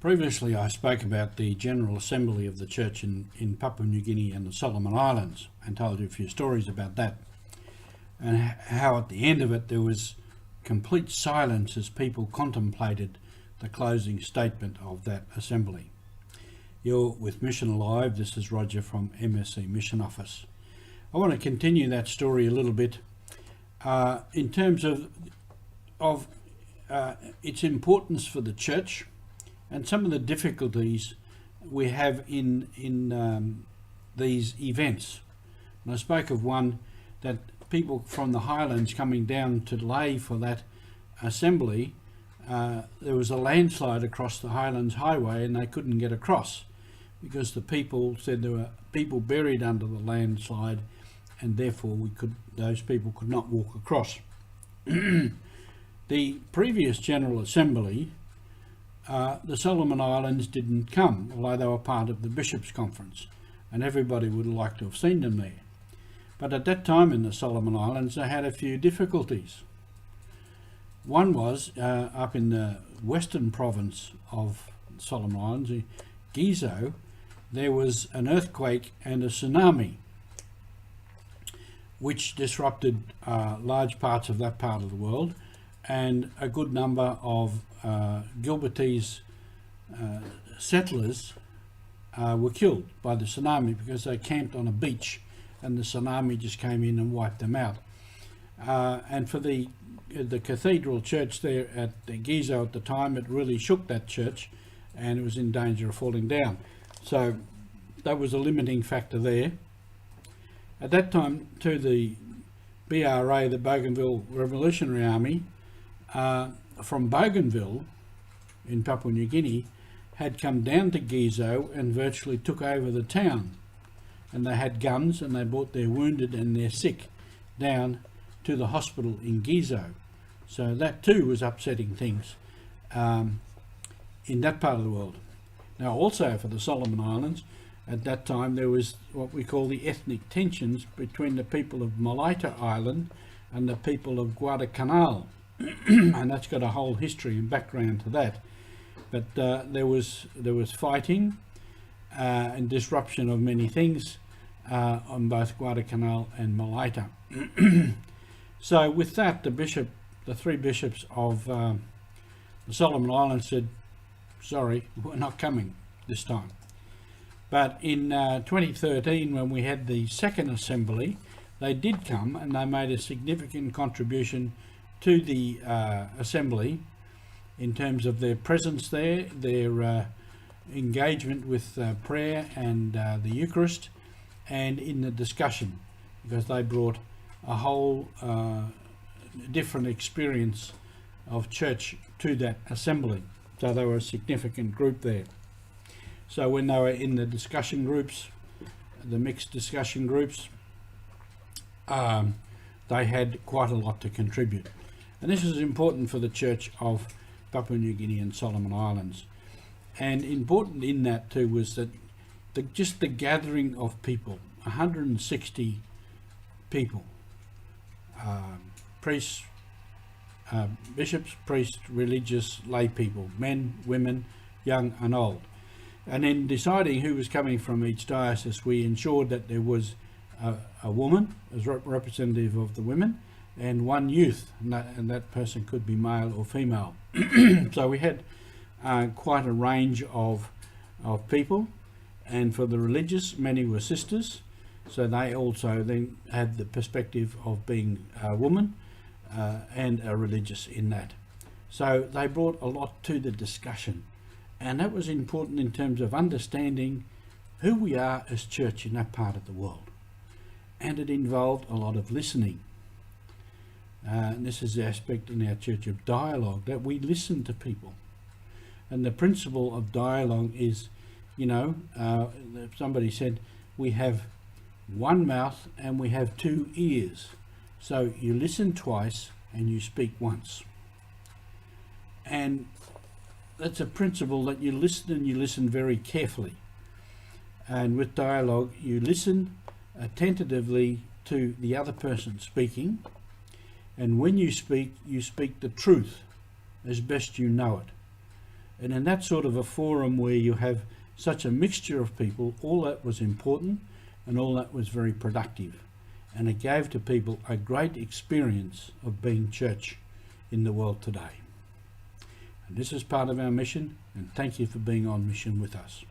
Previously I spoke about the General Assembly of the Church in Papua New Guinea and the Solomon Islands and told you a few stories about that, and how at the end of it there was complete silence as people contemplated the closing statement of that assembly. You're with Mission Alive. This is Roger from MSC Mission Office. I want to continue that story a little bit in terms of its importance for the church and some of the difficulties we have in these events. And I spoke of one, that people from the highlands coming down to lay for that assembly, there was a landslide across the Highlands Highway and they couldn't get across because the people said there were people buried under the landslide, and therefore those people could not walk across. The previous General Assembly, the Solomon Islands didn't come, although they were part of the Bishops' Conference, and everybody would like to have seen them there. But at that time in the Solomon Islands they had a few difficulties. One was up in the western province of Solomon Islands, Gizo, there was an earthquake and a tsunami which disrupted large parts of that part of the world, and a good number of Gilbertese settlers were killed by the tsunami because they camped on a beach and the tsunami just came in and wiped them out. And for the cathedral church there at Gizo at the time, it really shook that church and it was in danger of falling down. So that was a limiting factor there. At that time too, the BRA, the Bougainville Revolutionary Army, from Bougainville in Papua New Guinea had come down to Gizo and virtually took over the town, and they had guns and they brought their wounded and their sick down to the hospital in Gizo. So that too was upsetting things in that part of the world. Now also for the Solomon Islands, at that time there was what we call the ethnic tensions between the people of Malaita Island and the people of Guadalcanal. And that's got a whole history and background to that. But there was fighting and disruption of many things on both Guadalcanal and Malaita. So with that, the three bishops of the Solomon Islands said, sorry, we're not coming this time. But in 2013, when we had the second assembly, they did come and they made a significant contribution to the assembly in terms of their presence there, their engagement with prayer and the Eucharist, and in the discussion, because they brought a whole different experience of church to that assembly. So they were a significant group there. So when they were in the discussion groups, the mixed discussion groups, they had quite a lot to contribute. And this is important for the Church of Papua New Guinea and Solomon Islands. And important in that too was that just the gathering of people, 160 people, priests, bishops, priests, religious, lay people, men, women, young and old. And in deciding who was coming from each diocese, we ensured that there was a woman as representative of the women, and one youth, and that person could be male or female. So we had quite a range of people, and for the religious, many were sisters, so they also then had the perspective of being a woman and a religious in that. So they brought a lot to the discussion, and that was important in terms of understanding who we are as church in that part of the world. And it involved a lot of listening. And this is the aspect in our church of dialogue, that we listen to people. And the principle of dialogue is, somebody said, we have one mouth and we have two ears. So you listen twice and you speak once. And that's a principle, that you listen, and you listen very carefully. And with dialogue, you listen attentively to the other person speaking, and when you speak the truth as best you know it. And in that sort of a forum where you have such a mixture of people, all that was important and all that was very productive. And it gave to people a great experience of being church in the world today. And this is part of our mission, and thank you for being on mission with us.